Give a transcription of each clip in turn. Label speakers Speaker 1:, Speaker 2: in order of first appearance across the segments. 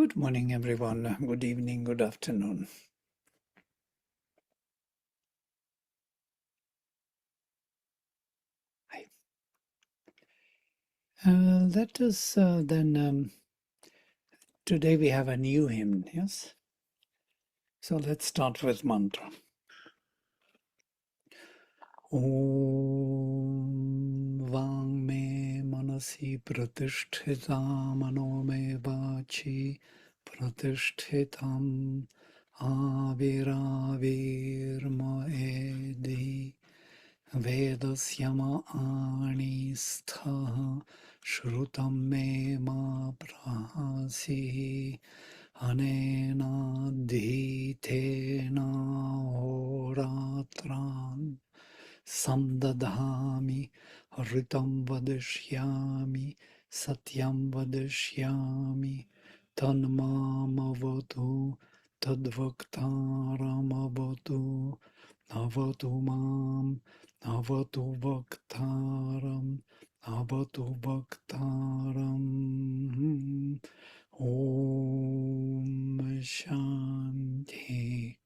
Speaker 1: Good morning, everyone. Good evening, good afternoon. Hi. Let us then, today we have a new hymn, yes? So let's start with mantra. Om Vang me manasi pratishthitam mano me vachi pratishthitam aviravir moedi Vedasyama ani stha shrutam me ma prahasi anena dhitena horatran samdadhami ritam vadishyami satyam vadishyami tanmamavatu tadvaktaramavatu Avatu mam, avatu bhaktaram, avatu bhaktaram. Om Shanti,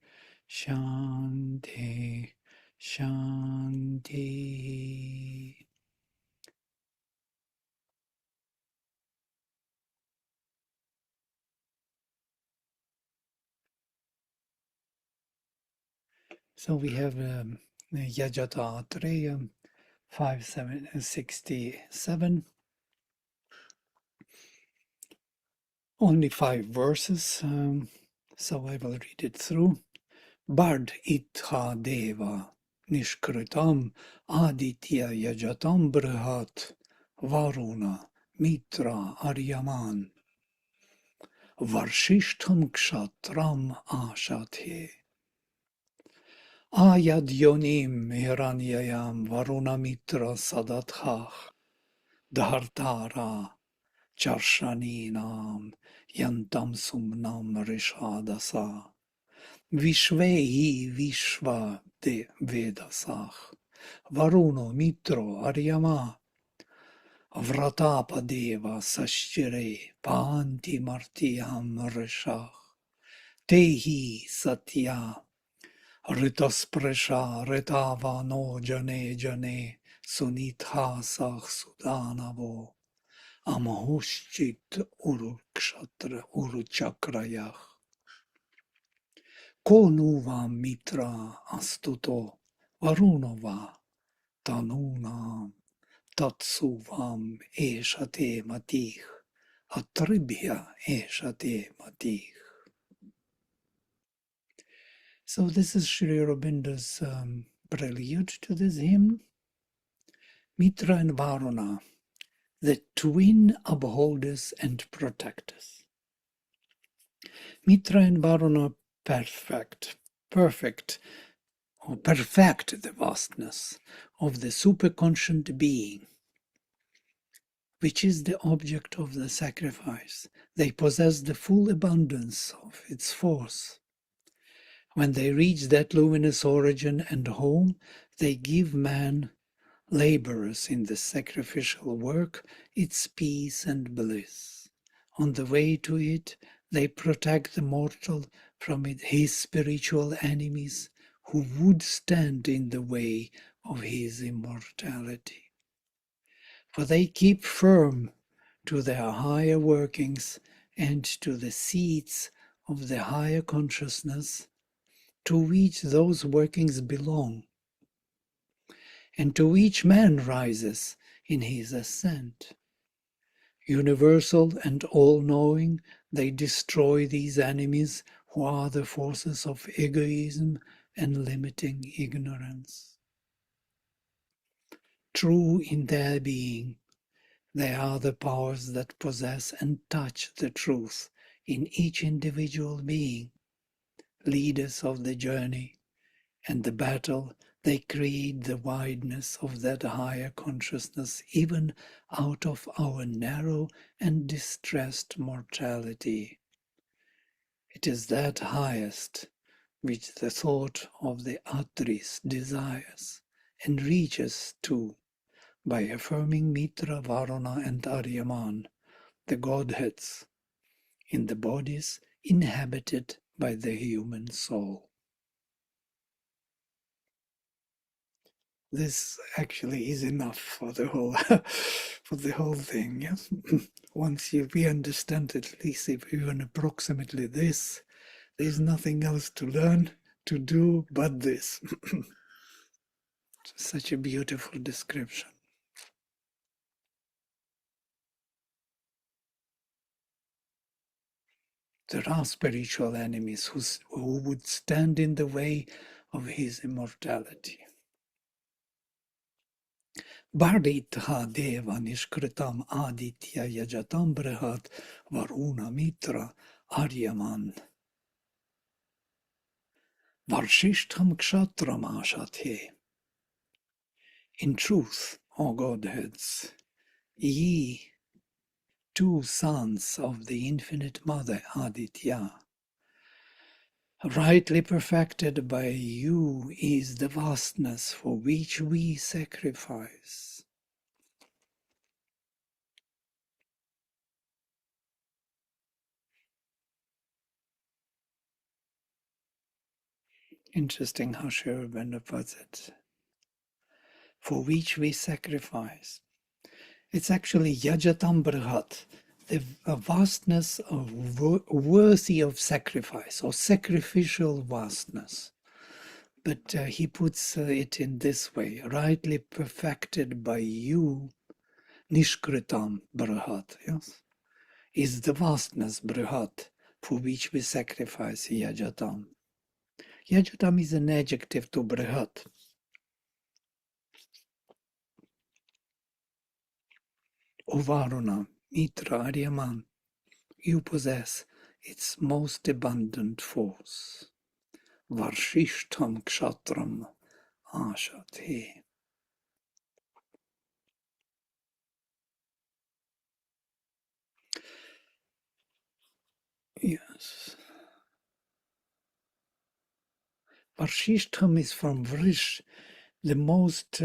Speaker 1: Shanti, Shanti. So we have Yajata Atreya 567. Only 5 verses, so I will read it through. Bard itha deva nishkritam aditya yajatam brihat Varuna Mitra Aryaman Varshishtam kshatram ashathe Ayadyonim hiranyayam Varuna Mitra sadathach Dhartara Charshaninam Yantam sumnam rishadasa Vishvehi Vishva de Vedasach Varuno Mitro Aryama Vratapadeva Sashire Panti Martiyam Rishach Tehi Satya Ritaspresha Retava no Jane Jane Sunitha Sach Sudanavo Amahushchit Urukshatra Uruchakrayach Konuva Mitra Astuto Varunova Tanunam Tatsuvam Eshate Matich Atribhya Eshate Matich. So this is Sri Aurobindo's prelude to this hymn. Mitra and Varuna, the twin upholders and protectors. Mitra and Varuna perfect the vastness of the superconscient being, which is the object of the sacrifice. They possess the full abundance of its force. When they reach that luminous origin and home, they give man, laborers in the sacrificial work, its peace and bliss. On the way to it, they protect the mortal from his spiritual enemies who would stand in the way of his immortality. For they keep firm to their higher workings and to the seats of the higher consciousness to which those workings belong, and to which man rises in his ascent. Universal and all-knowing, they destroy these enemies who are the forces of egoism and limiting ignorance. True in their being, they are the powers that possess and touch the truth in each individual being, leaders of the journey and the battle. They create the wideness of that higher consciousness even out of our narrow and distressed mortality. It is that highest which the thought of the Atris desires and reaches to by affirming Mitra, Varuna and Aryaman, the Godheads, in the bodies inhabited by the human soul. This actually is enough for the whole for the whole thing. Yes? Once we understand at least if even approximately this, there's nothing else to learn, to do but this. Such a beautiful description. There are spiritual enemies who would stand in the way of his immortality. Barditha deva nishkritam aditya yajatam brihat Varuna Mitra Aryaman Varshishtham kshatram ashathe. In truth, O Godheads, ye two sons of the Infinite Mother Aditya, rightly perfected by you is the vastness for which we sacrifice. Interesting how Sri Aurobindo puts it. For which we sacrifice. It's actually Yajatam Brihat, the vastness of worthy of sacrifice, or sacrificial vastness. But he puts it in this way, rightly perfected by you, Nishkritam Brihat, yes, is the vastness Brihat, for which we sacrifice Yajatam. Yajatam is an adjective to Brihat. O Varuna, Mitra, Aryaman, you possess its most abundant force. Varshishtam kshatram ashate. Yes. Varshishtam is from Vrish, the most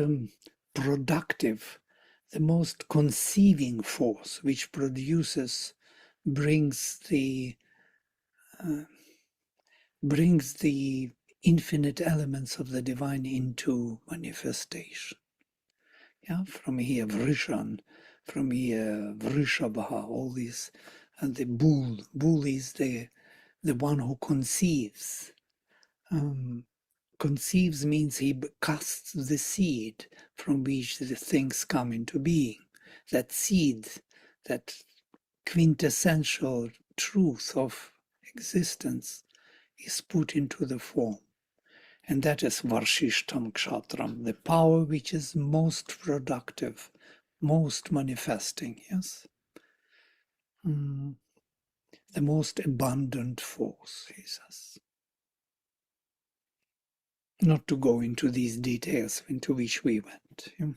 Speaker 1: productive, the most conceiving force, which produces, brings the infinite elements of the divine into manifestation. Yeah, from here Vrishan, from here Vrishabha, all these, and the bull. Bull is the one who conceives. Conceives means he casts the seed from which the things come into being. That seed, that quintessential truth of existence, is put into the form. And that is Varshishtam Kshatram, the power which is most productive, most manifesting, yes? The most abundant force, he says. Not to go into these details into which we went. Yeah?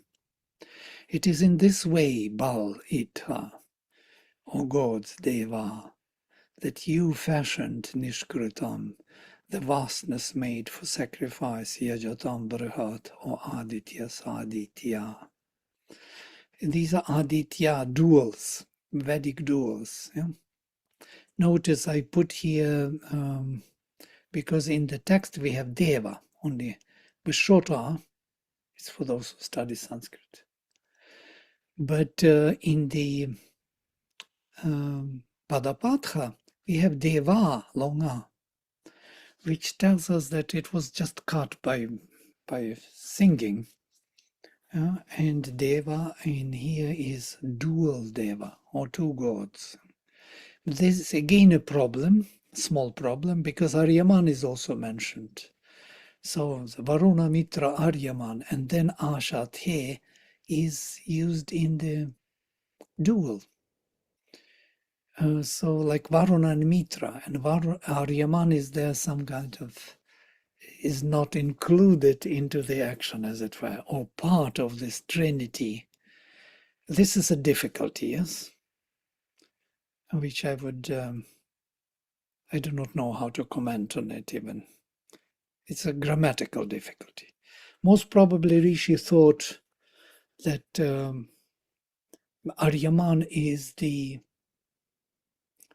Speaker 1: It is in this way, Bal Ita, O gods, Deva, that you fashioned Nishkritam, the vastness made for sacrifice, Yajatam Brihat, or Adityas Aditya. These are Aditya duals, Vedic duals. Yeah? Notice I put here, because in the text we have Deva only. Vishota is for those who study Sanskrit. But in the Padapatha, we have Deva, Longa, which tells us that it was just cut by singing. And Deva in here is dual Deva, or two gods. This is again a problem, small problem, because Aryaman is also mentioned. So the Varuna, Mitra, Aryaman, and then Ashathe is used in the dual. So like Varuna and Mitra, and Aryaman is there some kind of, is not included into the action, as it were, or part of this trinity. This is a difficulty, yes, which I would, I do not know how to comment on it even. It's a grammatical difficulty. Most probably Rishi thought that Aryaman is the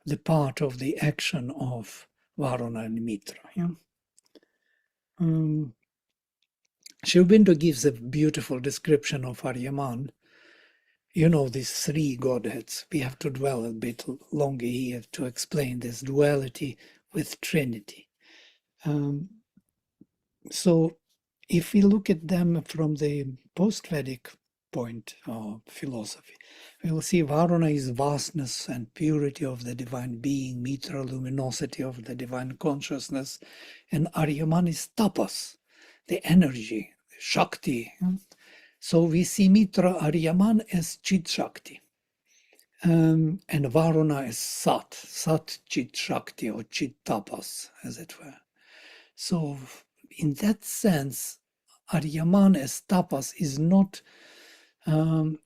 Speaker 1: the part of the action of Varuna and Mitra. Yeah? Sri Aurobindo gives a beautiful description of Aryaman. You know, these three Godheads. We have to dwell a bit longer here to explain this duality with Trinity. So if we look at them from the post-Vedic point of philosophy, we will see Varuna is vastness and purity of the divine being, Mitra, luminosity of the divine consciousness, and Aryaman is tapas, the energy, Shakti. So we see Mitra Aryaman as Chit Shakti. And Varuna is Sat Chit Shakti or Chit Tapas, as it were. So in that sense, Aryaman as tapas is not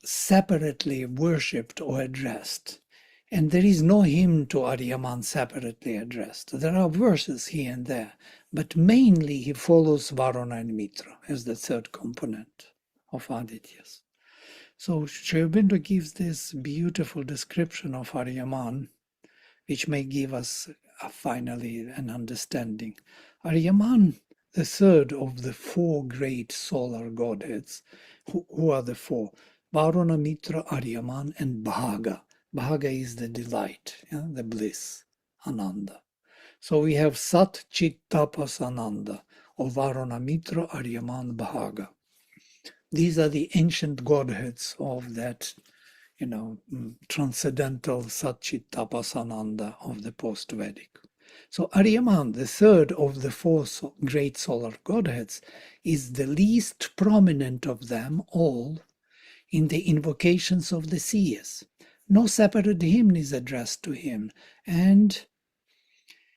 Speaker 1: separately worshipped or addressed. And there is no hymn to Aryaman separately addressed. There are verses here and there, but mainly he follows Varuna and Mitra as the third component of Adityas. So Sri Aurobindo gives this beautiful description of Aryaman, which may give us finally an understanding. Aryaman, the third of the four great solar godheads. Who are the four? Varuna, Mitra, Aryaman, and Bhaga. Bhaga is the delight, the bliss, Ananda. So we have Sat, Chit, Tapas, Ananda, or Varuna, Mitra, Aryaman, Bhaga. These are the ancient godheads of that, transcendental Satchit Tapasananda of the post-Vedic. So Aryaman, the third of the four great solar godheads, is the least prominent of them all in the invocations of the seers. No separate hymn is addressed to him, and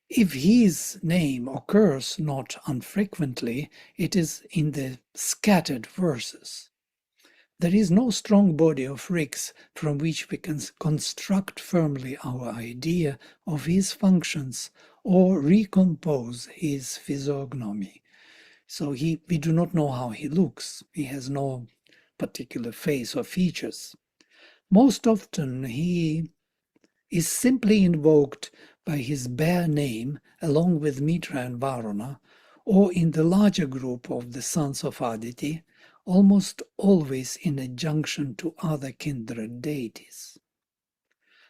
Speaker 1: if his name occurs not unfrequently, it is in the scattered verses. There is no strong body of rigs from which we can construct firmly our idea of his functions or recompose his physiognomy. So we do not know how he looks. He has no particular face or features. Most often he is simply invoked by his bare name along with Mitra and Varuna, or in the larger group of the sons of Aditi, almost always in adjunction to other kindred deities.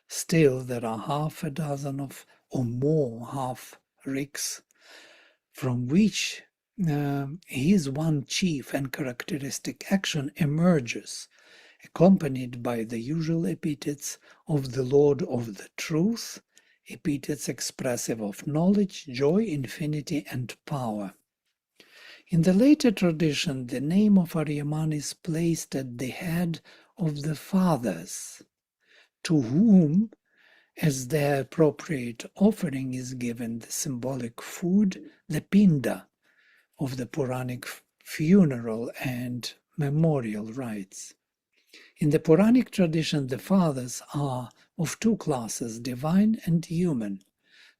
Speaker 1: Still, there are half a dozen or more half-rigs from which his one chief and characteristic action emerges, accompanied by the usual epithets of the Lord of the Truth, epithets expressive of knowledge, joy, infinity, and power. In the later tradition, the name of Aryaman is placed at the head of the fathers, to whom, as their appropriate offering, is given the symbolic food, the pinda, of the Puranic funeral and memorial rites. In the Puranic tradition, the fathers are of two classes, divine and human,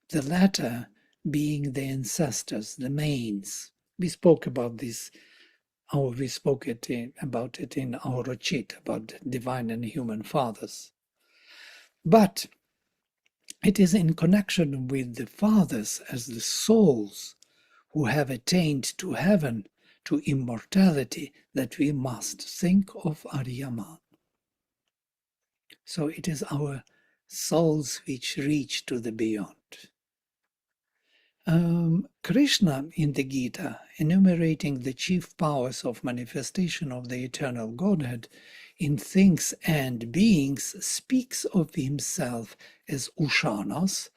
Speaker 1: the latter being the ancestors, the mains. We spoke about this, about it in our Rochit, about divine and human fathers. But it is in connection with the fathers as the souls who have attained to heaven, to immortality, that we must think of Aryaman. So it is our souls which reach to the beyond. Krishna in the Gita, enumerating the chief powers of manifestation of the eternal Godhead in things and beings, speaks of himself as Ushanas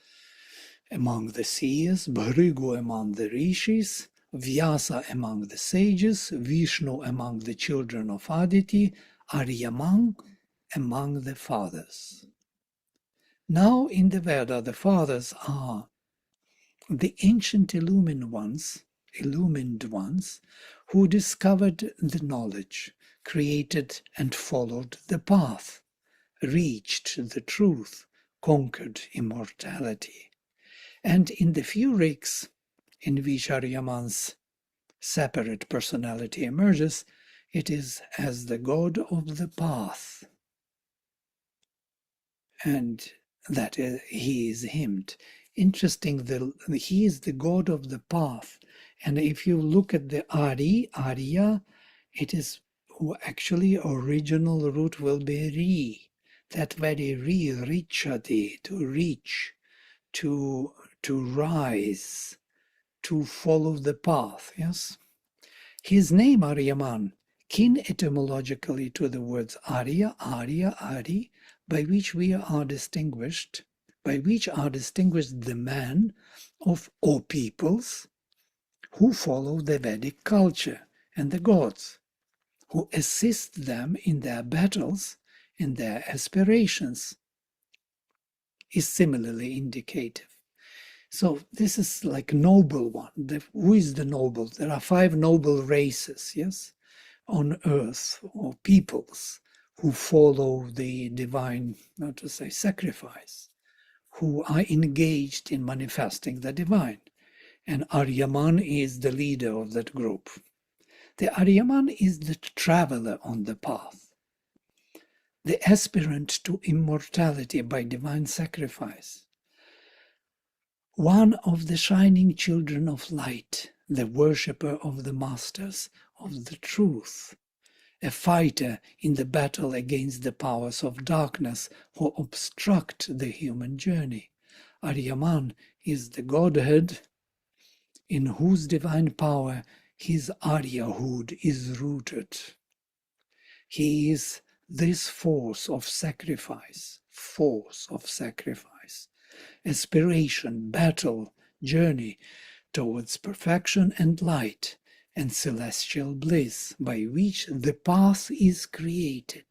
Speaker 1: among the seers, Bhrigu among the rishis, Vyasa among the sages, Vishnu among the children of Aditi, Aryaman among the fathers. Now in the Veda, the fathers are the ancient illumined ones who discovered the knowledge, created and followed the path, reached the truth, conquered immortality. And in the few rigs in which Aryaman's separate personality emerges, it is as the god of the path. And that he is hymned. Interesting, he is the god of the path. And if you look at the Arya, it is actually original root will be re. That very re, richati, to reach, to rise, to follow the path. Yes. His name Aryaman, kin etymologically to the words Arya, Ari, by which are distinguished the man of all peoples who follow the Vedic culture and the gods, who assist them in their battles and their aspirations, is similarly indicative. So this is like noble one. Who is the noble? There are 5 noble races, yes, on earth, or peoples who follow the divine, not to say sacrifice, who are engaged in manifesting the divine. And Aryaman is the leader of that group. The Aryaman is the traveler on the path, the aspirant to immortality by divine sacrifice, one of the shining children of light, the worshipper of the masters of the truth, a fighter in the battle against the powers of darkness who obstruct the human journey. Aryaman is the Godhead in whose divine power his Aryahood is rooted. He is this force of sacrifice, aspiration, battle, journey towards perfection and light and celestial bliss by which the path is created.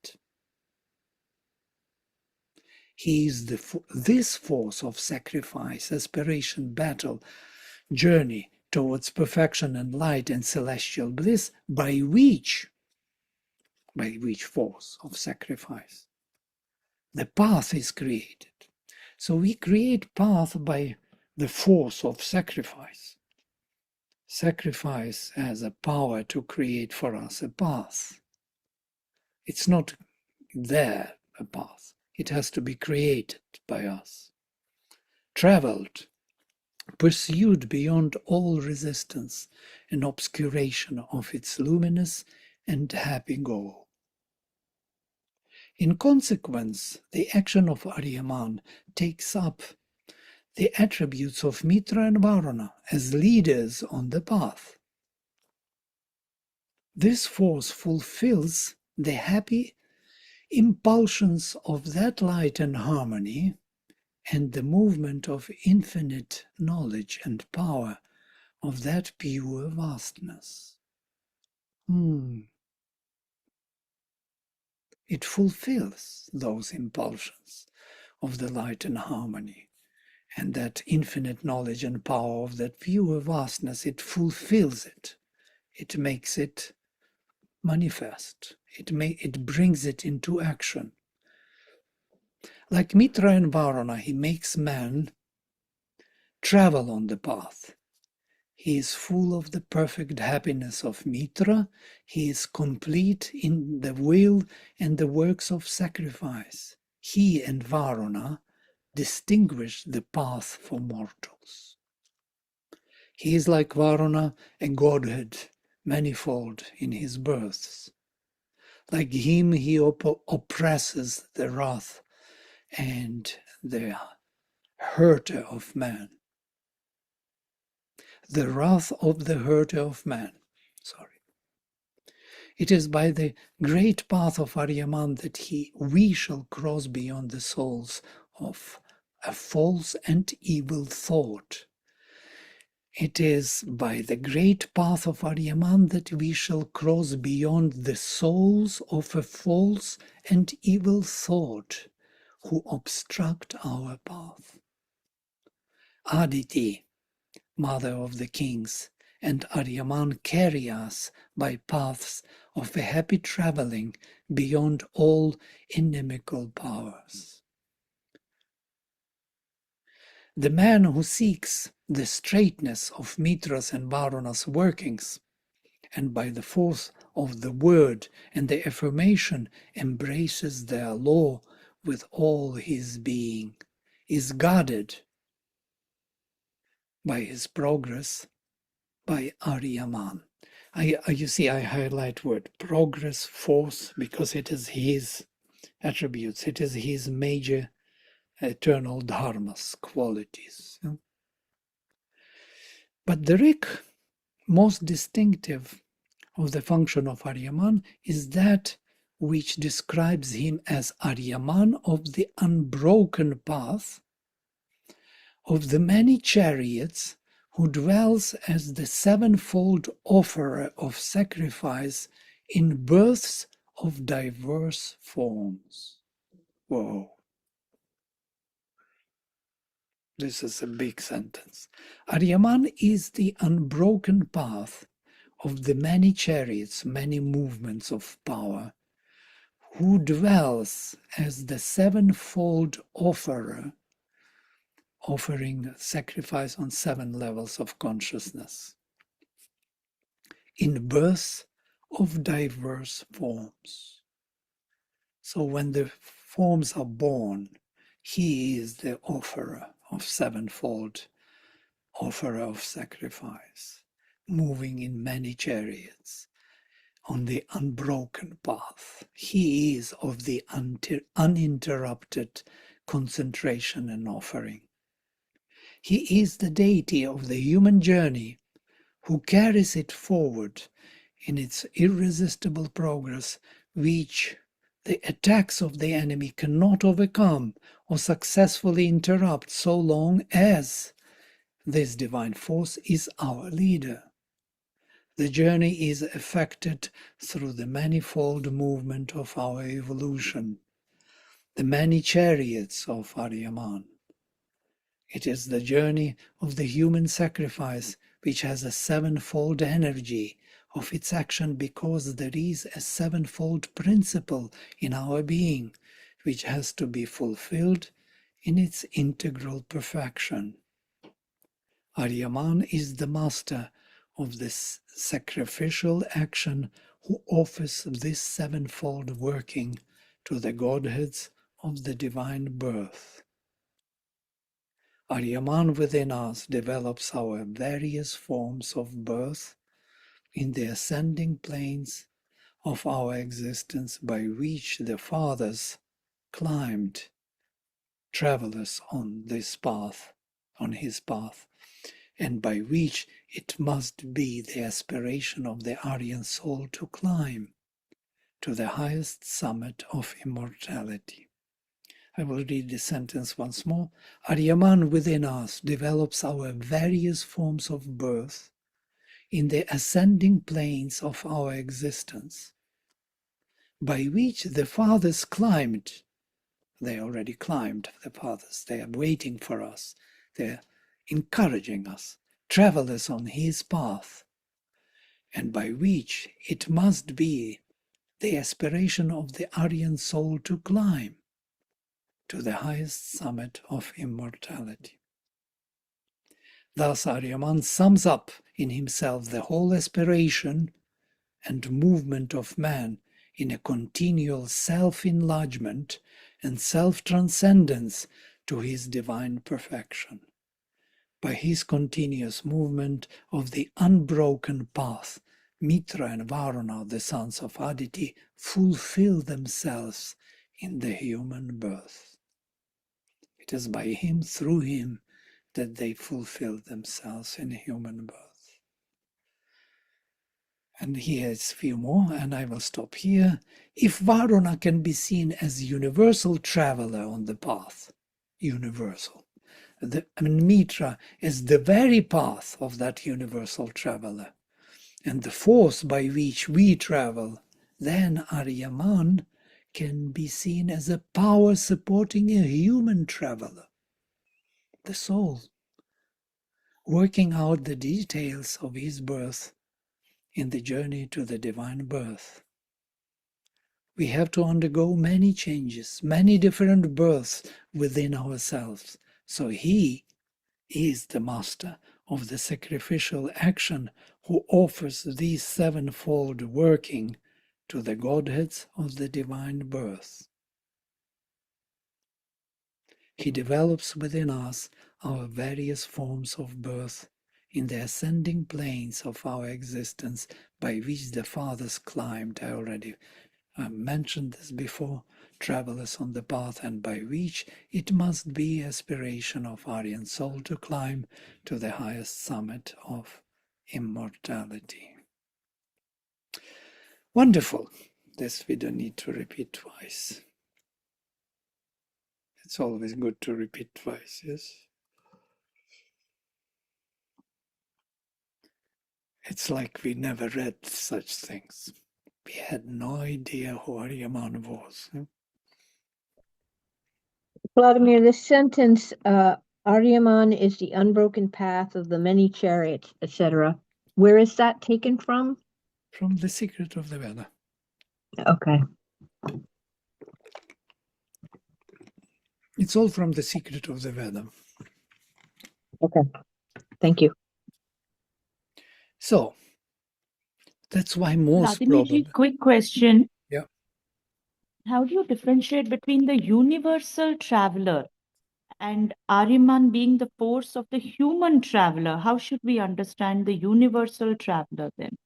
Speaker 1: He is this force of sacrifice, aspiration, battle, journey towards perfection and light and celestial bliss by which force of sacrifice the path is created. So we create path by the force of sacrifice. Sacrifice has a power to create for us a path. It's not there, a path. It has to be created by us. Traveled, pursued beyond all resistance and obscuration of its luminous and happy goal. In consequence, the action of Aryaman takes up the attributes of Mitra and Varuna as leaders on the path. This force fulfills the happy impulsions of that light and harmony and the movement of infinite knowledge and power of that pure vastness. It fulfills those impulsions of the light and harmony and that infinite knowledge and power of that pure vastness. It fulfills it. It makes it manifest. It brings it into action. Like Mitra and Varuna, he makes man travel on the path. He is full of the perfect happiness of Mitra. He is complete in the will and the works of sacrifice. He and Varuna distinguish the path for mortals. He is like Varuna, a godhead, manifold in his births. Like him, he oppresses the wrath and the hurter of man. The wrath of the hurter of man. It is by the great path of Aryaman that we shall cross beyond the souls of a false and evil thought. It is by the great path of Aryaman that we shall cross beyond the souls of a false and evil thought who obstruct our path. Aditi, mother of the kings, and Aryaman carry us by paths of a happy traveling beyond all inimical powers. The man who seeks the straightness of Mitra's and Varuna's workings, and by the force of the word and the affirmation embraces their law with all his being, is guarded by his progress by Aryaman. You see, I highlight word progress, force, because it is his attributes. It is his major eternal dharmas, qualities. But the Rik, most distinctive of the function of Aryaman, is that which describes him as Aryaman of the unbroken path, of the many chariots, who dwells as the sevenfold offerer of sacrifice in births of diverse forms. Whoa. This is a big sentence. Aryaman is the unbroken path of the many chariots, many movements of power, who dwells as the sevenfold offerer, offering sacrifice on 7 levels of consciousness, in births of diverse forms. So when the forms are born, he is the offerer of sevenfold, offerer of sacrifice, moving in many chariots on the unbroken path. He is of the uninterrupted concentration and offering. He is the deity of the human journey who carries it forward in its irresistible progress, which the attacks of the enemy cannot overcome or successfully interrupt so long as this divine force is our leader. The journey is effected through the manifold movement of our evolution, the many chariots of Aryaman. It is the journey of the human sacrifice, which has a sevenfold energy of its action, because there is a sevenfold principle in our being, which has to be fulfilled in its integral perfection. Aryaman is the master of this sacrificial action, who offers this sevenfold working to the Godheads of the divine birth. Aryaman within us develops our various forms of birth in the ascending planes of our existence, by which the fathers climbed, travelers on this path, on his path, and by which it must be the aspiration of the Aryan soul to climb to the highest summit of immortality. I will read the sentence once more. Aryaman within us develops our various forms of birth in the ascending planes of our existence, by which the fathers climbed. They already climbed, the fathers. They are waiting for us. They're encouraging us, travelers on his path, and by which it must be the aspiration of the Aryan soul to climb to the highest summit of immortality. Thus Aryaman sums up in himself the whole aspiration and movement of man in a continual self-enlargement and self-transcendence to his divine perfection. By his continuous movement of the unbroken path, Mitra and Varuna, the sons of Aditi, fulfill themselves in the human birth. It is by him, through him, that they fulfill themselves in human birth. And here's a few more, and I will stop here. If Varuna can be seen as a universal traveler on the path, universal, Mitra is the very path of that universal traveler, and the force by which we travel, then Aryaman can be seen as a power supporting a human traveler, the soul, working out the details of his birth in the journey to the divine birth. We have to undergo many changes, many different births within ourselves. So he is the master of the sacrificial action, who offers these sevenfold working to the Godheads of the divine birth. He develops within us our various forms of birth in the ascending planes of our existence by which the fathers climbed. I already mentioned this before, travelers on the path, and by which it must be aspiration of Aryan soul to climb to the highest summit of immortality. Wonderful. This we don't need to repeat twice. It's always good to repeat twice, yes? It's like we never read such things. We had no idea who Aryaman was.
Speaker 2: Vladimir, this sentence, Aryaman is the unbroken path of the many chariots, etc. Where is that taken from?
Speaker 1: From the Secret of the Veda.
Speaker 2: Okay.
Speaker 1: It's all from the Secret of the Veda.
Speaker 2: Okay. Thank you.
Speaker 1: So, that's why most
Speaker 3: Vladimirji,
Speaker 1: probably...
Speaker 3: quick question.
Speaker 1: Yeah.
Speaker 3: How do you differentiate between the universal traveler and Ahriman being the force of the human traveler? How should we understand the universal traveler then?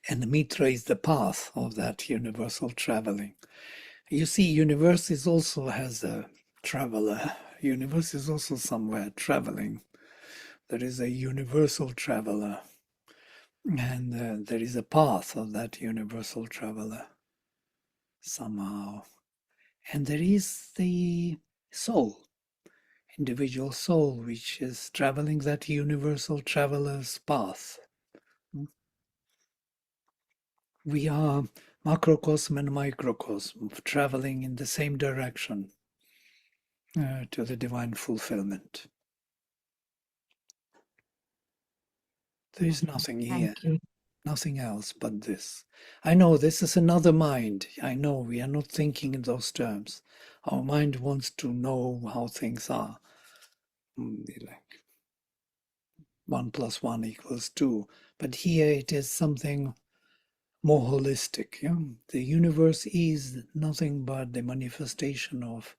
Speaker 1: And Mitra is the path of that universal traveling. You see, universe is also has a traveler. Universe is also somewhere traveling. There is a universal traveler. And there is a path of that universal traveler somehow. And there is the soul, individual soul, which is traveling that universal traveler's path. We are macrocosm and microcosm, traveling in the same direction to the divine fulfillment. There is nothing here, nothing else but this. I know this is another mind. I know we are not thinking in those terms. Our mind wants to know how things are. Like 1 + 1 = 2. But here it is something more holistic. Yeah? The universe is nothing but the manifestation of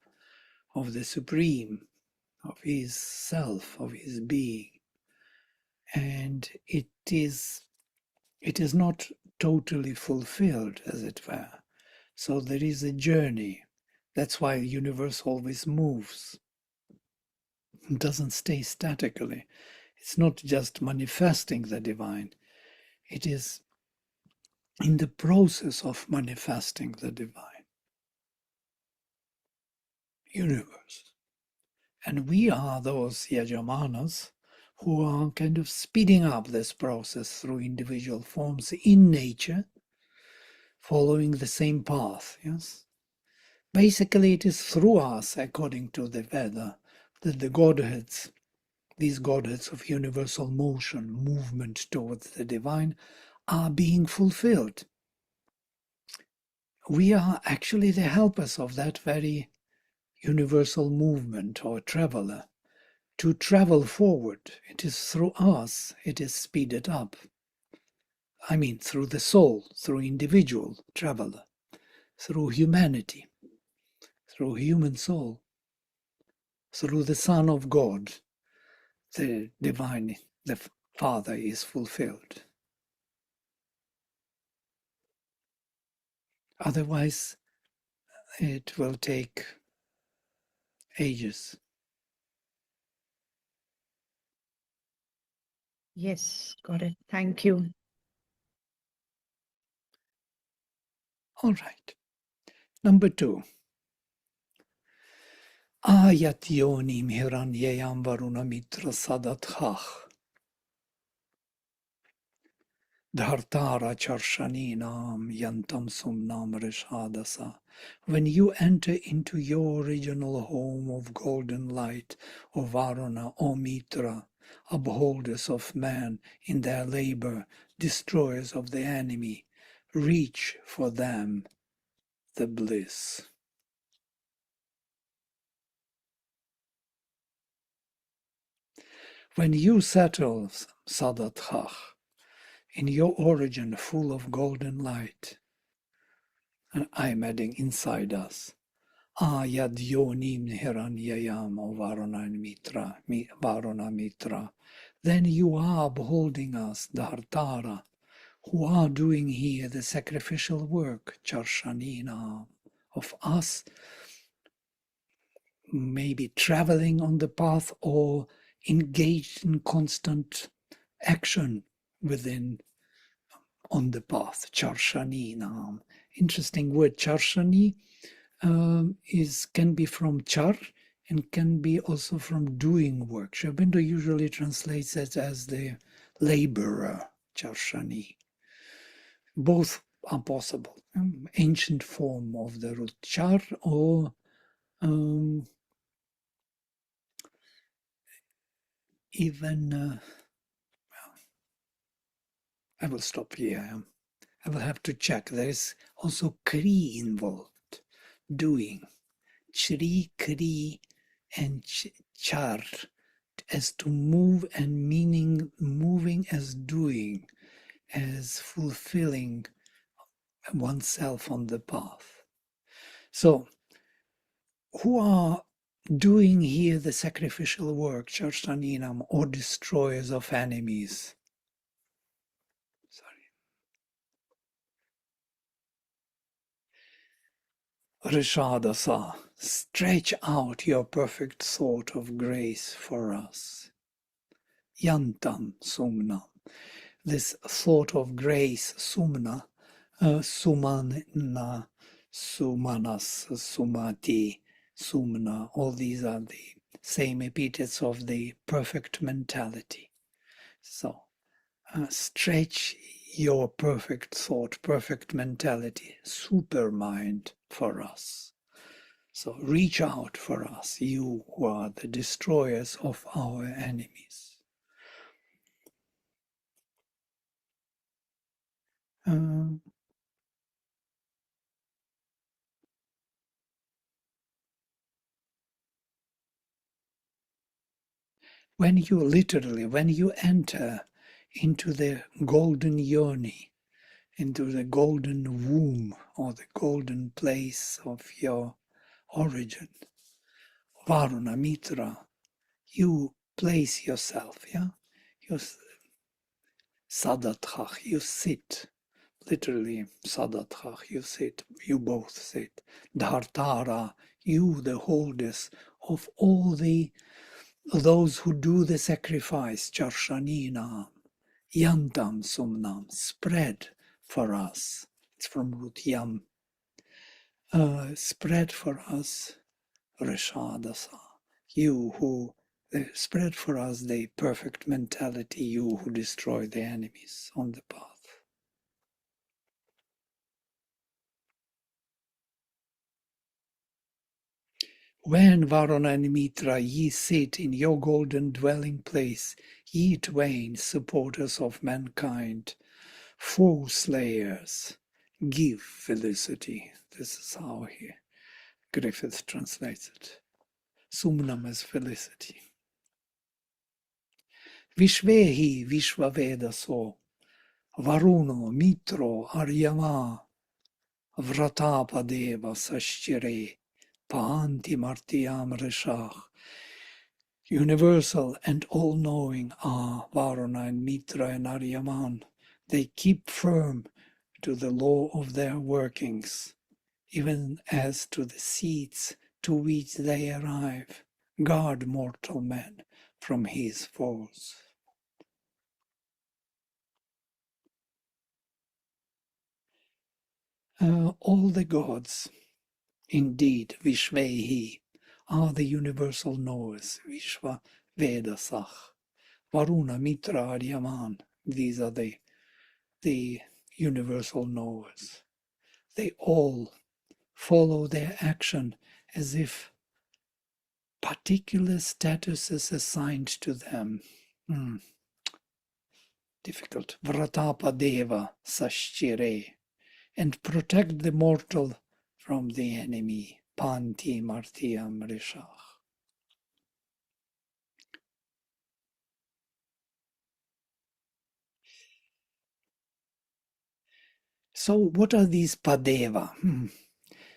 Speaker 1: the Supreme, of His self, of His being. And it is not totally fulfilled, as it were. So there is a journey. That's why the universe always moves. It doesn't stay statically. It's not just manifesting the divine. It is in the process of manifesting the divine universe. And we are those yajamanas who are kind of speeding up this process through individual forms in nature, following the same path. Yes, basically it is through us, according to the Veda, that the godheads, these godheads of universal motion, movement towards the divine, are being fulfilled. We are actually the helpers of that very universal movement or traveler. To travel forward, it is through us, it is speeded up. I mean, through the soul, through individual traveler, through humanity, through human soul, through the Son of God, the divine, the Father is fulfilled. Otherwise, it will take ages.
Speaker 3: Yes, got it. Thank you.
Speaker 1: All right. Number 2. Ayat yonim hiranyayam Varuna Mitra sadathach. Dhartara charshaninam yantam sumnam rishadasa. When you enter into your original home of golden light, O Varuna, O Mitra, upholders of man in their labor, destroyers of the enemy, reach for them the bliss. When you settle, Sadathach, in your origin full of golden light, and I'm adding inside us, Ayadyonim Hiranyayam, O Varuna and Mitra, Varuna Mitra. Then you are upholding us, Dhartara, who are doing here the sacrificial work, Charshanina, of us maybe traveling on the path or engaged in constant action within on the path, Charshanina. Interesting word, Charshani can be from char and can be also from doing work. Sri Aurobindo usually translates it as the laborer, Charshani. Both are possible. Ancient form of the root char or even, I will stop here. I will have to check. There is also kri involved, doing. Chri, kri, and char, as to move, and meaning moving as doing, as fulfilling oneself on the path. So, who are doing here the sacrificial work, Charshtaninam, or destroyers of enemies? Rishadasa, stretch out your perfect thought of grace for us. Yantam Sumna. This thought of grace, Sumna, Sumana, Sumanas, Sumati, Sumna, all these are the same epithets of the perfect mentality. So, stretch your perfect thought, perfect mentality, supermind for us. So reach out for us, you who are the destroyers of our enemies. When you enter into the golden yoni, into the golden womb or the golden place of your origin, Varuna, Mitra, you place yourself, you sadathach, you sit, literally sadathach, you sit, you both sit, dhartara, you the holders of all those who do the sacrifice, charshanina, yantam sumnam, spread for us. It's from root yam. Spread for us, rishadasa, you who spread for us the perfect mentality, you who destroy the enemies on the path. When, Varuna and Mitra, ye sit in your golden dwelling place, ye twain, supporters of mankind, foe slayers, give felicity. This is how Griffith translates it. Sumnam as felicity. Vishvehi Vishvaveda so, Varuno Mitro Aryama, Vratapadeva Sashchire, Paanti Martyam Rishach. Universal and all-knowing are Varuna and Mitra and Aryaman. They keep firm to the law of their workings, even as to the seats to which they arrive. Guard mortal man from his foes. All the gods, indeed, Vishvehi, are the universal knowers, Vishva Vedasach. Varuna, Mitra, Aryaman, these are the universal knowers. They all follow their action as if particular status is assigned to them. Difficult. Vratapadeva Sashchire, and protect the mortal from the enemy. Panti Martyam Rishach. So what are these Padeva?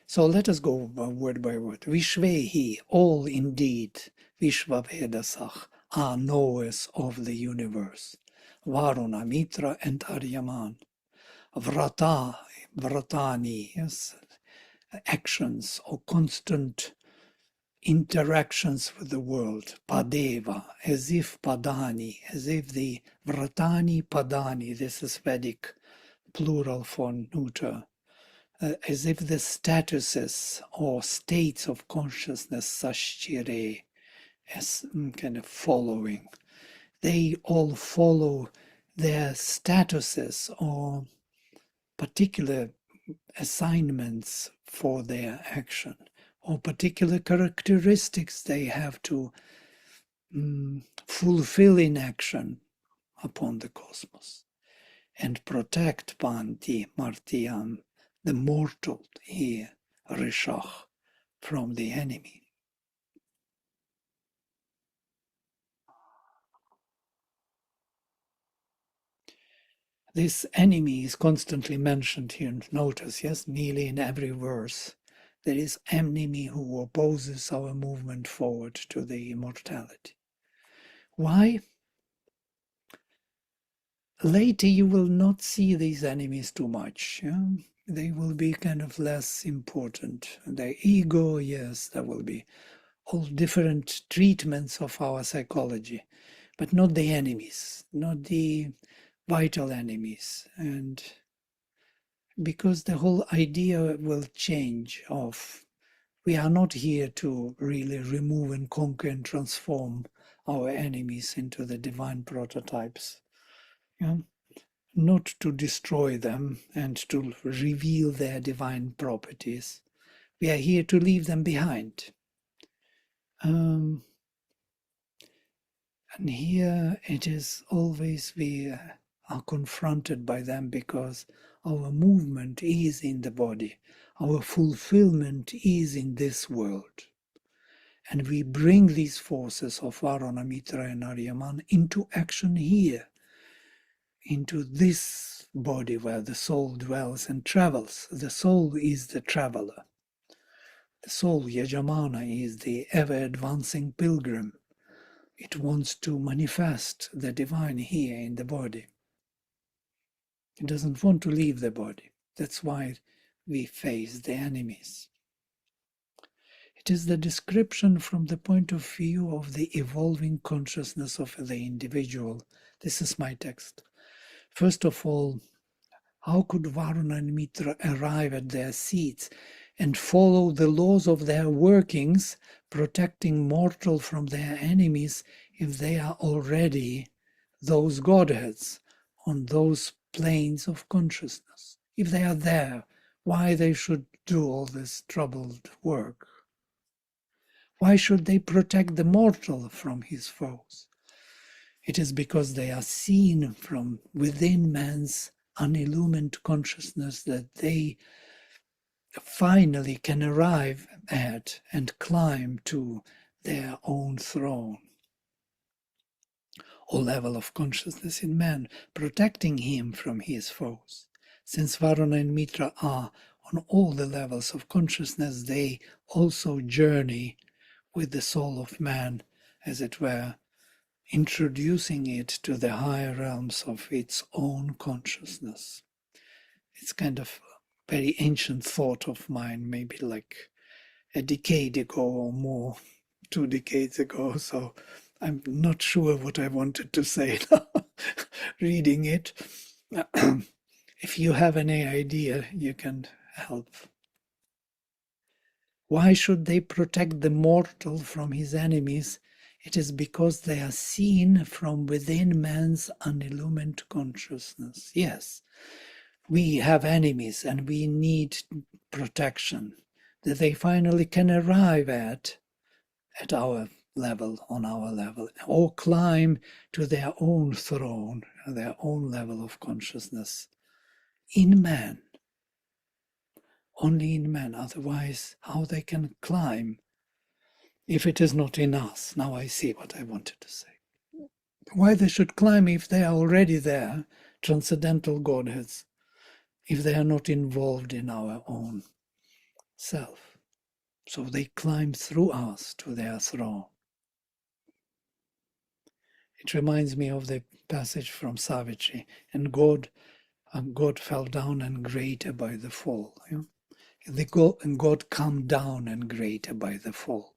Speaker 1: So let us go word by word. Vishvehi, all indeed, Vishvavedasach, are knowers of the universe. Varuna, Mitra, and Aryaman. Vratani, yes, actions or constant interactions with the world. Padeva, as if Padani, as if the Vratani Padani, this is Vedic plural for neuter, as if the statuses or states of consciousness, sashchire, as kind of following, they all follow their statuses or particular assignments for their action or particular characteristics they have to fulfill in action upon the cosmos and protect Panti Martiam, the mortal here, Rishach, from the enemy. This enemy is constantly mentioned here. Notice, yes, nearly in every verse. There is enemy who opposes our movement forward to the immortality. Why? Later you will not see these enemies too much. Yeah? They will be kind of less important. The ego, yes, there will be all different treatments of our psychology, but not the enemies, not the vital enemies. And because the whole idea will change of we are not here to really remove and conquer and transform our enemies into the divine prototypes. Yeah? Not to destroy them and to reveal their divine properties. We are here to leave them behind. And here it is always we are confronted by them because our movement is in the body. Our fulfillment is in this world. And we bring these forces of Varuna, Mitra, and Aryaman into action here, into this body where the soul dwells and travels. The soul is the traveler. The soul, Yajamana, is the ever-advancing pilgrim. It wants to manifest the divine here in the body. It doesn't want to leave the body. That's why we face the enemies. It is the description from the point of view of the evolving consciousness of the individual. This is my text. First of all, how could Varuna and Mitra arrive at their seats and follow the laws of their workings, protecting mortal from their enemies, if they are already those godheads on those planes of consciousness? If they are there, why they should do all this troubled work? Why should they protect the mortal from his foes? It is because they are seen from within man's unillumined consciousness that they finally can arrive at and climb to their own throne or level of consciousness in man, protecting him from his foes. Since Varuna and Mitra are on all the levels of consciousness, they also journey with the soul of man, as it were, introducing it to the higher realms of its own consciousness. It's kind of a very ancient thought of mine, maybe like a decade ago or more, 2 decades ago, so I'm not sure what I wanted to say now, reading it. If you have any idea, you can help. Why should they protect the mortal from his enemies? It is because they are seen from within man's unillumined consciousness. Yes, we have enemies and we need protection that they finally can arrive at our level, on our level, or climb to their own throne, their own level of consciousness in man. Only in man. Otherwise, how they can climb if it is not in us? Now I see what I wanted to say. Why they should climb if they are already there, transcendental godheads, if they are not involved in our own self. So they climb through us to their throne. It reminds me of the passage from Savitri, and God fell down and greater by the fall. And God come down and greater by the fall.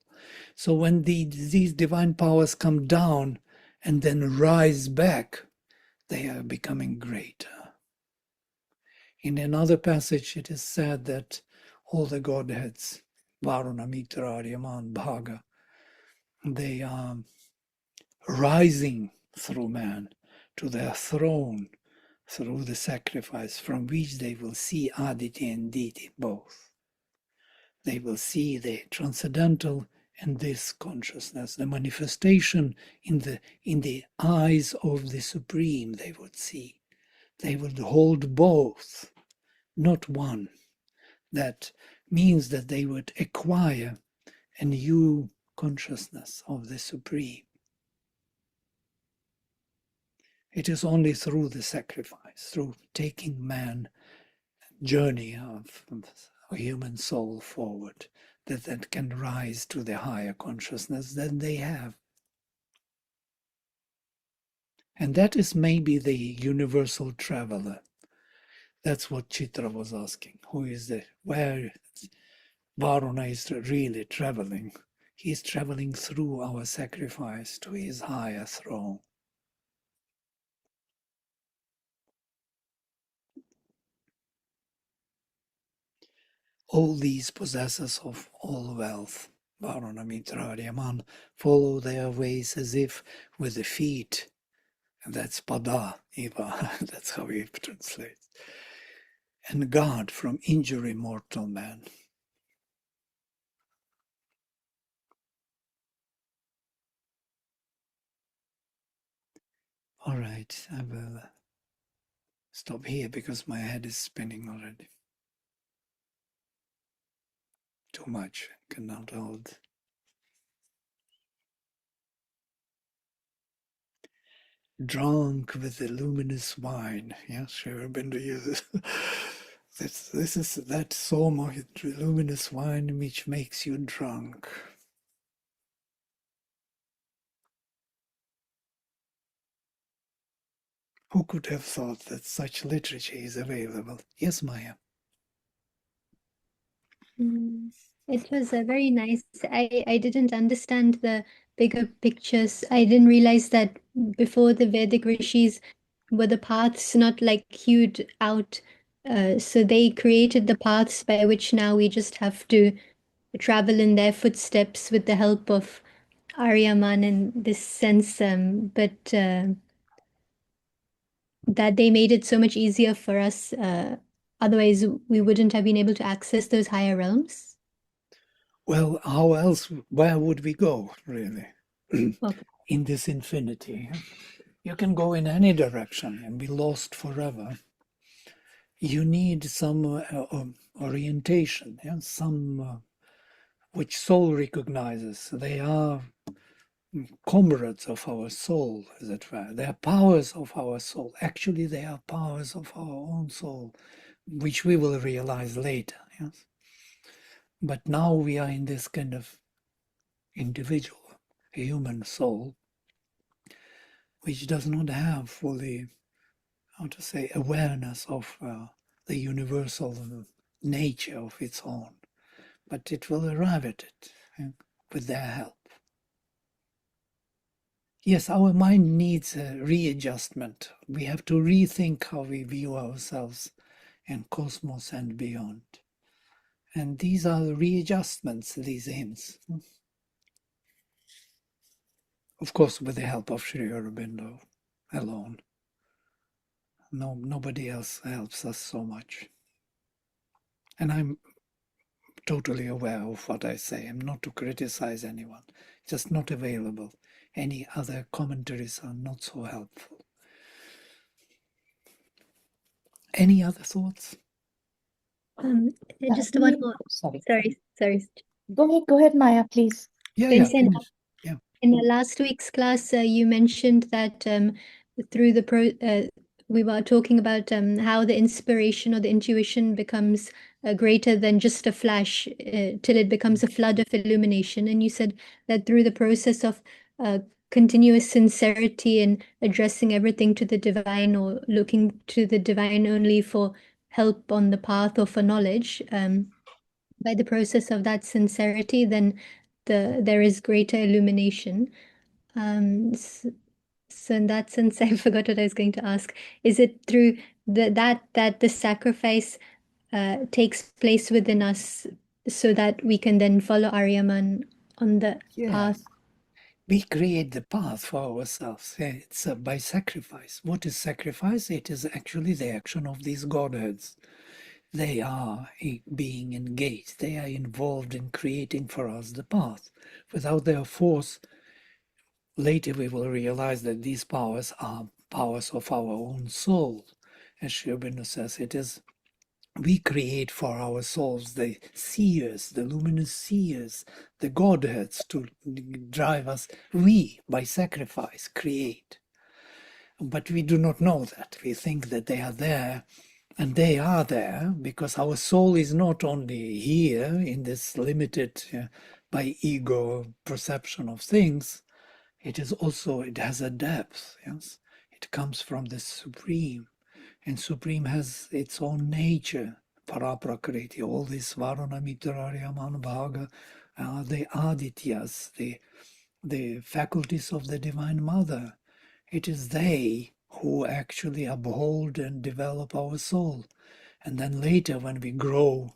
Speaker 1: So when these divine powers come down and then rise back, they are becoming greater. In another passage, it is said that all the Godheads, Varuna, Mitra, Aryaman, Bhaga, they are rising through man to their throne through the sacrifice from which they will see Aditi and Diti both. They will see the transcendental and this consciousness, the manifestation in the eyes of the Supreme they would see. They would hold both, not one. That means that they would acquire a new consciousness of the Supreme. It is only through the sacrifice, through taking man journey of a human soul forward, that can rise to the higher consciousness that they have. And that is maybe the universal traveler. That's what Chitra was asking. Where Varuna is really traveling? He is traveling through our sacrifice to his higher throne. All these possessors of all wealth, Varuna, Mitra, Aryaman, follow their ways as if with the feet. And that's pada, Eva, that's how we translate. And guard from injury mortal man. All right, I will stop here because my head is spinning already. Too much, cannot hold. Drunk with the luminous wine. Yes, Sri Aurobindo uses. This is that soma, luminous wine which makes you drunk. Who could have thought that such literature is available? Yes, Maya.
Speaker 4: It was very nice. I didn't understand the bigger pictures. I didn't realize that before the Vedic rishis were the paths not like hewed out. So they created the paths by which now we just have to travel in their footsteps with the help of Aryaman in this sense. But that they made it so much easier for us. Otherwise, we wouldn't have been able to access those higher realms.
Speaker 1: Well, how else, where would we go, really?
Speaker 4: Okay.
Speaker 1: In this infinity. You can go in any direction and be lost forever. You need some orientation, some which soul recognizes. They are comrades of our soul, as it were. They are powers of our soul. Actually, they are powers of our own soul, which we will realize later. Yes? But now we are in this kind of individual, human soul, which does not have fully, awareness of the universal nature of its own. But it will arrive at it with their help. Yes, our mind needs a readjustment. We have to rethink how we view ourselves and cosmos and beyond. And these are the readjustments, these hymns. Of course, with the help of Sri Aurobindo alone. Nobody else helps us so much. And I'm totally aware of what I say. I'm not to criticize anyone, just not available. Any other commentaries are not so helpful. Any other thoughts?
Speaker 4: Just one more.
Speaker 3: Sorry.
Speaker 4: Sorry.
Speaker 3: Go ahead, Maya, please.
Speaker 1: Yeah.
Speaker 4: In last week's class, you mentioned that through the we were talking about how the inspiration or the intuition becomes greater than just a flash till it becomes a flood of illumination. And you said that through the process of continuous sincerity and addressing everything to the divine, or looking to the divine only for help on the path or for knowledge, by the process of that sincerity, then there is greater illumination. So in that sense, I forgot what I was going to ask. Is it through that the sacrifice takes place within us so that we can then follow Aryaman on the path?
Speaker 1: Yes. We create the path for ourselves. It's by sacrifice. What is sacrifice? It is actually the action of these godheads. They are being engaged. They are involved in creating for us the path. Without their force, later we will realize that these powers are powers of our own soul. As Sri Aurobindo says, it is we create for our souls the seers, the luminous seers, the godheads to drive us. We, by sacrifice, create. But we do not know that. We think that they are there, and they are there because our soul is not only here in this limited by ego perception of things. It is also, it has a depth. Yes, it comes from the Supreme. And Supreme has its own nature, Paraprakriti. All these Varuna, Mitra, Aryaman, Bhaga, the Adityas, the faculties of the Divine Mother. It is they who actually uphold and develop our soul. And then later, when we grow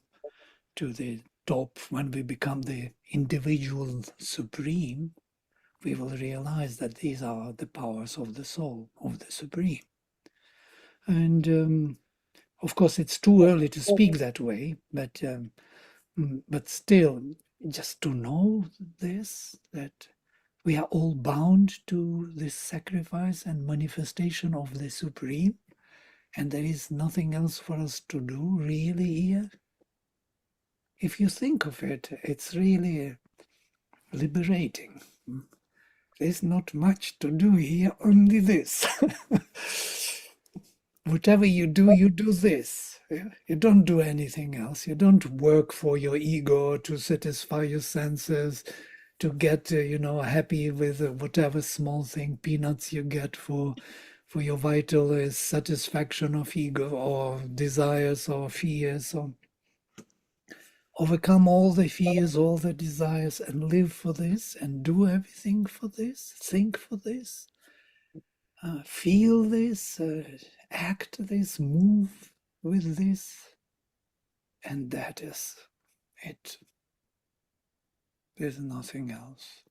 Speaker 1: to the top, when we become the individual Supreme, we will realize that these are the powers of the soul, of the Supreme. And of course, it's too early to speak that way, but still, just to know this, that we are all bound to this sacrifice and manifestation of the Supreme, and there is nothing else for us to do really here. If you think of it, it's really liberating. There's not much to do here, only this. Whatever you do this. You don't do anything else. You don't work for your ego to satisfy your senses, to get, happy with whatever small thing, peanuts you get for your vital satisfaction of ego or desires or fears. Or overcome all the fears, all the desires, and live for this, and do everything for this, think for this, feel this, act this, move with this, and that is it. There's nothing else.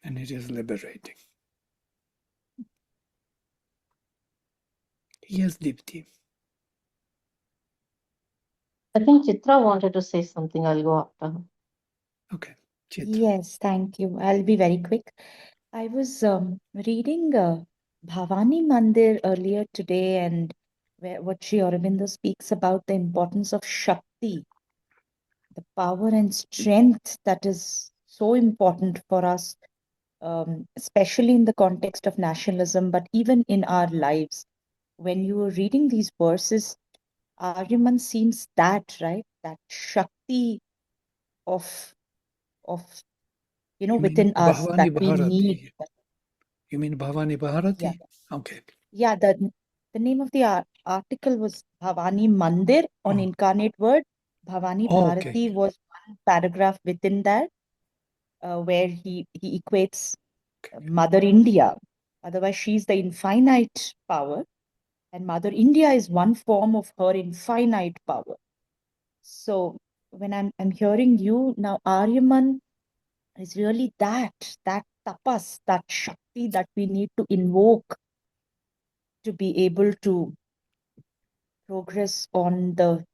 Speaker 1: And it is liberating. Yes, Dipti.
Speaker 5: I think Chitra wanted to say something. I'll go after her.
Speaker 1: Okay, Chit.
Speaker 3: Yes, thank you. I'll be very quick. I was reading Bhavani Mandir earlier today, and what Sri Aurobindo speaks about the importance of Shakti, the power and strength that is so important for us, especially in the context of nationalism, but even in our lives. When you were reading these verses, Aryaman seems that, right? That Shakti of
Speaker 1: You mean
Speaker 3: within us
Speaker 1: Bhavani
Speaker 3: that we
Speaker 1: Bharati?
Speaker 3: need.
Speaker 1: You mean Bhavani Bharati?
Speaker 3: Yeah.
Speaker 1: Okay.
Speaker 3: Yeah, the name of the article was Bhavani Mandir on
Speaker 1: Oh.
Speaker 3: Incarnate Word. Bhavani
Speaker 1: Oh,
Speaker 3: Bharati
Speaker 1: okay.
Speaker 3: was one paragraph within that, where he equates Mother India. Otherwise, she's the infinite power, and Mother India is one form of her infinite power. So when I'm hearing you now, Aryaman is really that tapas, that Shakti that we need to invoke to be able to progress on the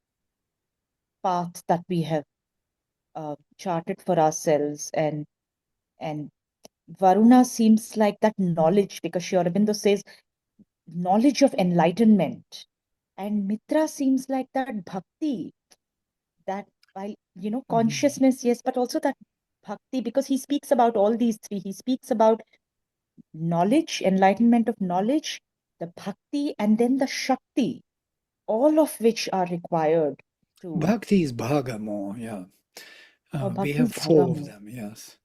Speaker 3: path that we have charted for ourselves. And Varuna seems like that knowledge, because Sri Aurobindo says knowledge of enlightenment, and Mitra seems like that bhakti, that while consciousness, yes, but also that bhakti, because he speaks about all these three. He speaks about knowledge, enlightenment of knowledge, the bhakti, and then the Shakti. all of which are required to.
Speaker 1: Bhakti is bhaga more, yeah.
Speaker 3: Oh,
Speaker 1: We
Speaker 3: bhakti
Speaker 1: have
Speaker 3: is
Speaker 1: 4
Speaker 3: bhaga
Speaker 1: of
Speaker 3: more.
Speaker 1: them, yes.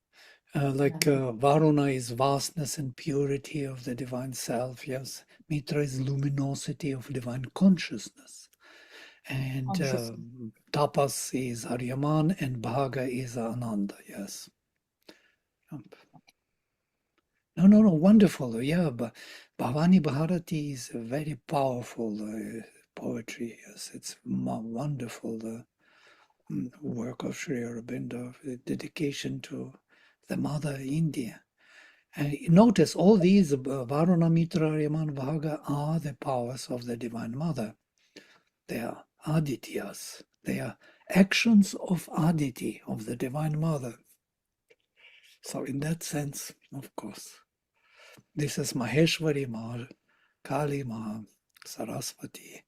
Speaker 1: Varuna is vastness and purity of the divine self, yes. Mitra is luminosity of divine consciousness. And
Speaker 3: Consciousness.
Speaker 1: tapas is Aryaman and bhaga is Ananda, yes. No, wonderful. Yeah, but Bhavani Bharati is a very powerful poetry. Yes, it's wonderful work of Sri Aurobindo, dedication to the Mother India. And notice all these Varuna, Mitra, Aryaman, Bhaga are the powers of the Divine Mother. They are Adityas. They are actions of Aditi, of the Divine Mother. So in that sense, of course, this is Maheshwari, Kali, Saraswati,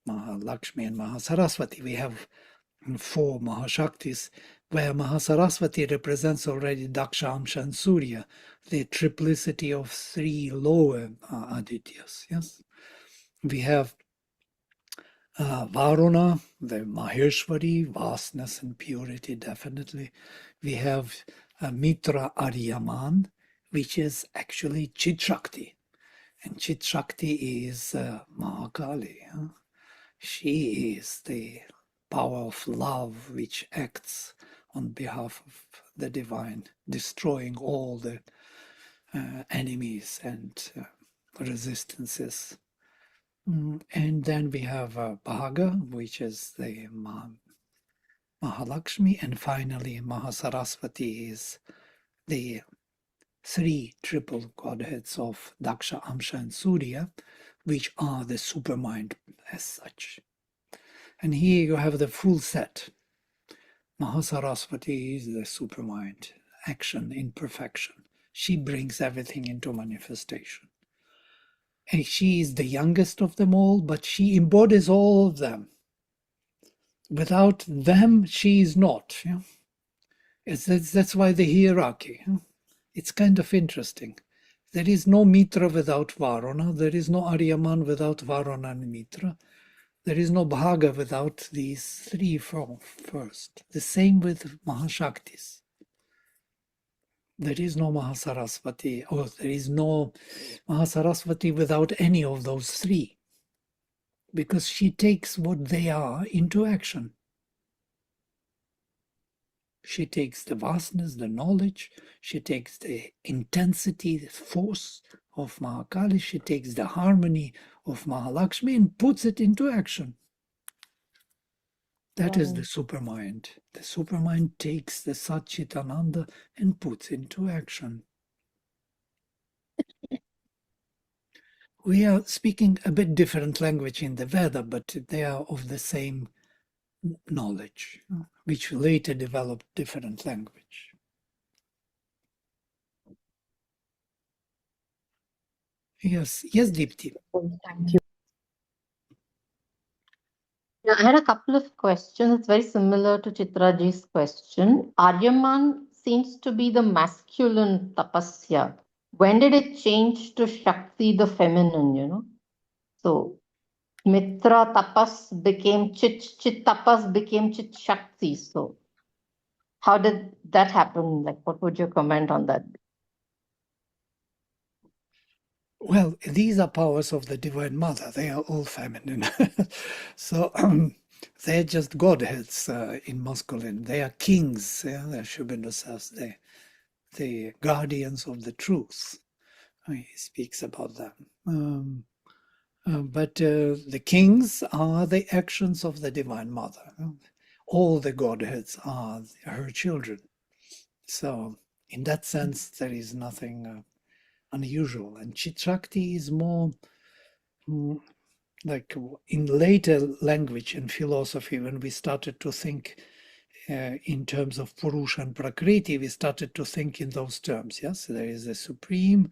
Speaker 1: Lakshmi, and Saraswati. We have 4 Mahashaktis, where Mahasaraswati represents already Daksha, Amsha, and Surya, the triplicity of 3 lower Adityas. Yes, we have Varuna, the Maheshwari, vastness and purity, definitely. We have Mitra Aryaman, which is actually Chit Shakti. And Chit Shakti is Mahakali. Huh? She is the power of love which acts on behalf of the divine, destroying all the enemies and resistances. And then we have Bhaga, which is the Mahalakshmi, and finally Mahasaraswati is the 3 triple godheads of Daksha, Amsha, and Surya, which are the supermind as such. And here you have the full set. Mahasaraswati is the supermind, action in perfection. She brings everything into manifestation. And she is the youngest of them all, but she embodies all of them. Without them, she is not. Yeah? That's why the hierarchy. Yeah? It's kind of interesting. There is no Mitra without Varuna. There is no Aryaman without Varuna and Mitra. There is no Bhaga without these 3 first. The same with Mahashaktis. There is no Mahasaraswati, or there is no Mahasaraswati without any of those 3. Because she takes what they are into action. She takes the vastness, the knowledge, she takes the intensity, the force of Mahakali, she takes the harmony of Mahalakshmi and puts it into action. That is the supermind. The supermind takes the Satchitananda and puts into action. We are speaking a bit different language in the Veda, but they are of the same knowledge, which later developed different language. Yes, Deepti.
Speaker 5: Thank you. Yeah, I had a couple of questions. It's very similar to Chitraji's question. Aryaman seems to be the masculine tapasya. When did it change to Shakti, the feminine, So Mitra tapas became Chit tapas became Chit Shakti. So how did that happen? Like, what would you comment on that?
Speaker 1: Well, these are powers of the Divine Mother. They are all feminine. So they're just godheads in masculine. They are kings. Yeah? Sri Aurobindo says the guardians of the truth. He speaks about them. But the kings are the actions of the Divine Mother. All the godheads are her children. So in that sense, there is nothing unusual. And Chit Shakti is more like in later language and philosophy, when we started to think in terms of Purusha and Prakriti, we started to think in those terms. Yes, there is the Supreme,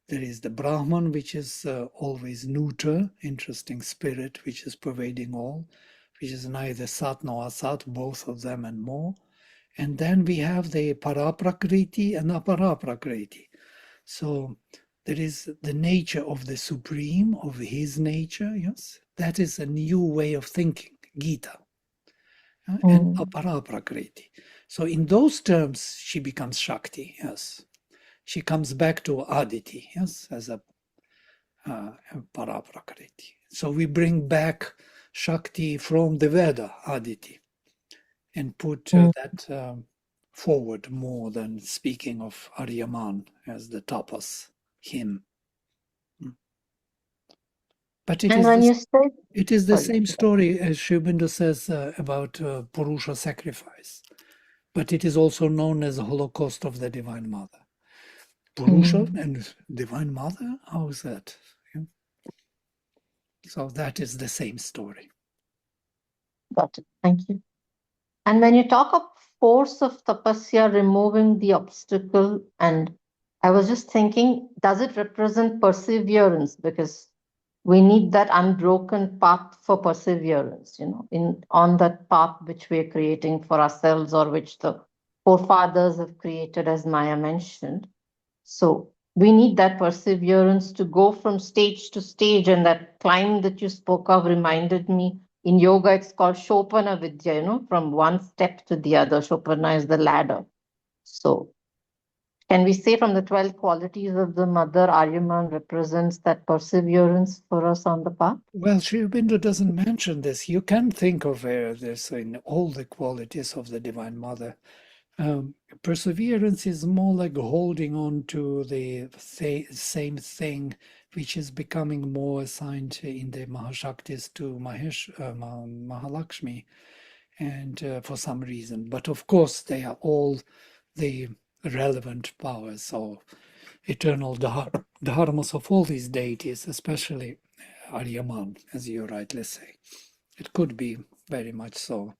Speaker 1: there is the Brahman, which is always neuter, interesting spirit, which is pervading all, which is neither Sat nor Asat, both of them and more. And then we have the Paraprakriti and Aparaprakriti. So there is the nature of the Supreme, of his nature, yes, That is a new way of thinking, Gita, and apara prakriti. So in those terms, she becomes Shakti, yes. She comes back to Aditi, yes, as a para prakriti. So we bring back Shakti from the Veda, Aditi, and put that forward more than speaking of Aryaman as the tapas, him. But it
Speaker 5: And
Speaker 1: is
Speaker 5: when
Speaker 1: the,
Speaker 5: you say,
Speaker 1: it is the
Speaker 5: sorry,
Speaker 1: same story as Sri Aurobindo says about Purusha sacrifice. But it is also known as the Holocaust of the Divine Mother. Purusha and Divine Mother? How is that? Yeah. So that is the same story.
Speaker 5: got it. Thank you. And when you talk of force of tapasya removing the obstacle, and I was just thinking, does it represent perseverance? Because we need that unbroken path for perseverance, on that path which we are creating for ourselves or which the forefathers have created, as Maya mentioned. So we need that perseverance to go from stage to stage, and that climb that you spoke of reminded me. In yoga, it's called Shopana Vidya, from one step to the other. Shopana is the ladder. So can we say from the 12 qualities of the mother, Aryaman represents that perseverance for us on the path?
Speaker 1: Well, Sri Aurobindo doesn't mention this. You can think of this in all the qualities of the Divine Mother. Perseverance is more like holding on to the same thing, which is becoming more assigned in the Mahashaktis to Mahalakshmi, and for some reason. But of course, they are all the relevant powers, so eternal dharmas of all these deities, especially Aryaman, as you rightly say. It could be very much so.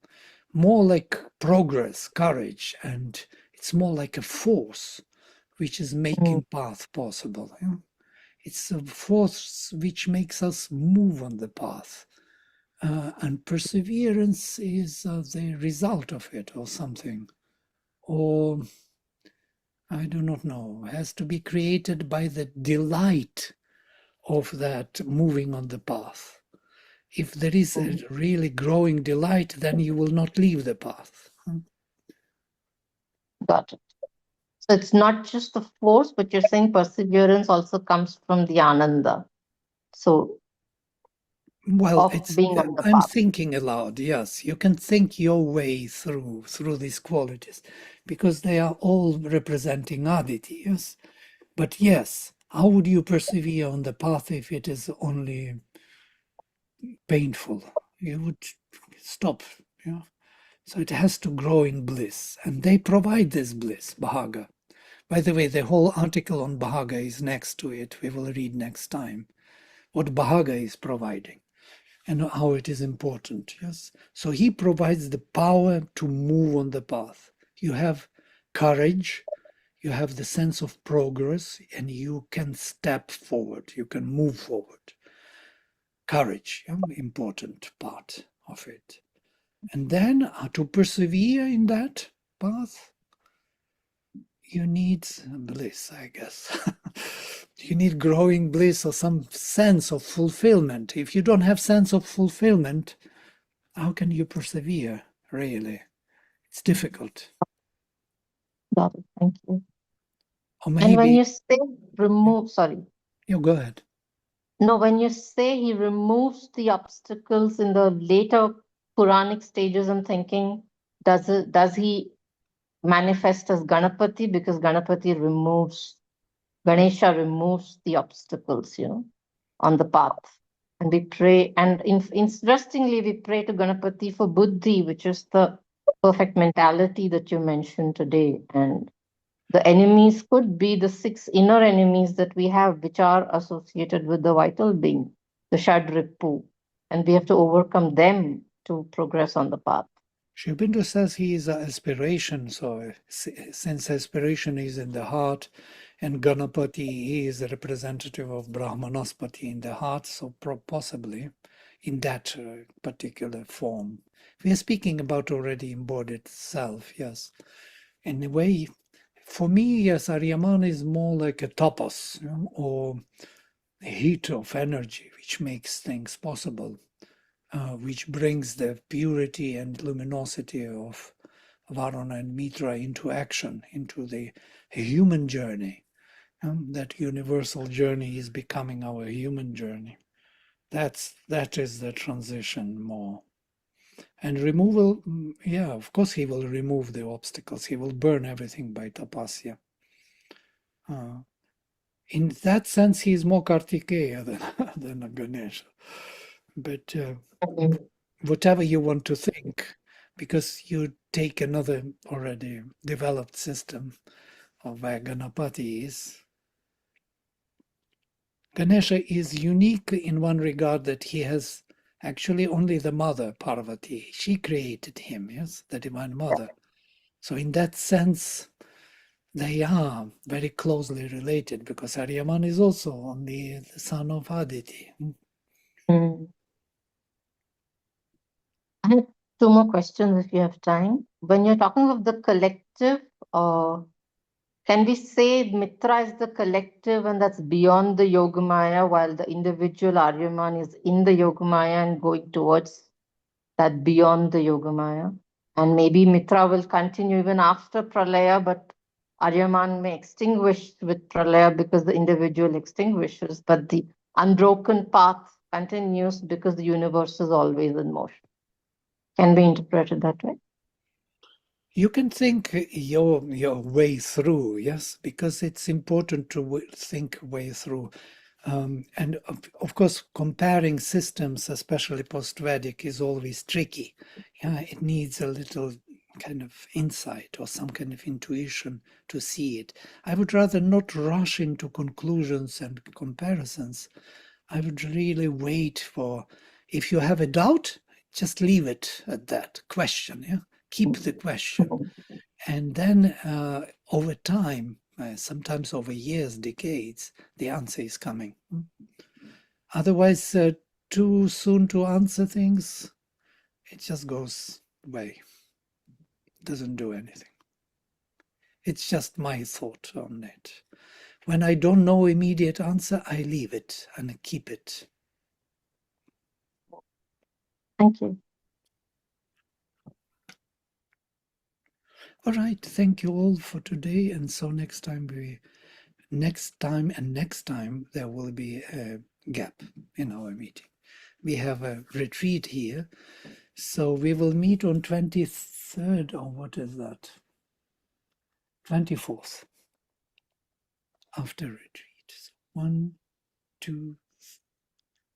Speaker 1: More like progress, courage, and it's more like a force which is making path possible. Yeah? It's a force which makes us move on the path. And perseverance is the result of it or something. Or, I do not know, has to be created by the delight of that moving on the path. If there is a really growing delight, then you will not leave the path.
Speaker 5: Got it. So it's not just the force, but you're saying perseverance also comes from the ananda. So
Speaker 1: Well,
Speaker 5: of being on the
Speaker 1: I'm
Speaker 5: path.
Speaker 1: thinking aloud. Yes, you can think your way through these qualities, because they are all representing Aditi. Yes, but yes, how would you persevere on the path if it is only painful? You would stop. Yeah. So it has to grow in bliss, and they provide this bliss, Bhaga. By the way, the whole article on Bhaga is next to it. We will read next time what Bhaga is providing and how it is important. Yes. So he provides the power to move on the path. You have courage, you have the sense of progress, and you can step forward, you can move forward. Courage, important part of it. And then to persevere in that path, you need bliss, I guess. You need growing bliss or some sense of fulfillment. If you don't have sense of fulfillment, how can you persevere, really? It's difficult.
Speaker 5: Got it. Thank you.
Speaker 1: Or
Speaker 5: And when
Speaker 1: maybe,
Speaker 5: you say remove, sorry.
Speaker 1: you go ahead.
Speaker 5: No, when you say he removes the obstacles in the later Puranic stages, I'm thinking, does he manifest as Ganapati? Because Ganesha removes the obstacles, on the path. And we pray, and interestingly, we pray to Ganapati for Buddhi, which is the perfect mentality that you mentioned today. And the enemies could be the 6 inner enemies that we have, which are associated with the vital being, the Shadripu. And we have to overcome them to progress on the path.
Speaker 1: Sri Aurobindo says he is an aspiration, so since aspiration is in the heart, and Ganapati, he is a representative of Brahmanaspati in the heart, so possibly in that particular form. We are speaking about already embodied self, yes. In a way, for me, yes, Aryaman is more like a tapas, or heat of energy which makes things possible, which brings the purity and luminosity of Varuna and Mitra into action, into the human journey. That universal journey is becoming our human journey. That is the transition more. And removal, yeah, of course he will remove the obstacles. He will burn everything by tapasya. In that sense, he is more Kartikeya than a Ganesha. But whatever you want to think, because you take another already developed system of where Ganapati is, Ganesha is unique in one regard that he has actually only the mother, Parvati. She created him, yes, the Divine Mother. So in that sense, they are very closely related because Aryaman is also only the son of Aditi.
Speaker 5: I have two more questions if you have time. When you're talking of the collective, can we say Mitra is the collective and that's beyond the Yogamaya, while the individual Aryaman is in the Yogamaya and going towards that beyond the Yogamaya? And maybe Mitra will continue even after Pralaya, but Aryaman may extinguish with Pralaya because the individual extinguishes, but the unbroken path continues because the universe is always in motion. Can be interpreted that way.
Speaker 1: You can think your way through, yes, because it's important to think way through. And of course, comparing systems, especially post-Vedic, is always tricky. Yeah, it needs a little kind of insight or some kind of intuition to see it. I would rather not rush into conclusions and comparisons. I would really wait for, if you have a doubt, just leave it at that question. Yeah, keep the question, and then over time, sometimes over years, decades, the answer is coming. Otherwise, too soon to answer things, it just goes away. Doesn't do anything. It's just my thought on it. When I don't know immediate answer, I leave it and keep it.
Speaker 5: Thank you.
Speaker 1: All right, thank you all for today. And so next time there will be a gap in our meeting. We have a retreat here, so we will meet on 23rd, or what is that? 24th, after retreat. So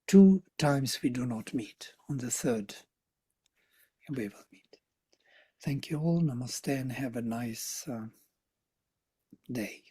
Speaker 1: 2 times we do not meet. On the 3rd, we will meet. Thank you all. Namaste and have a nice day.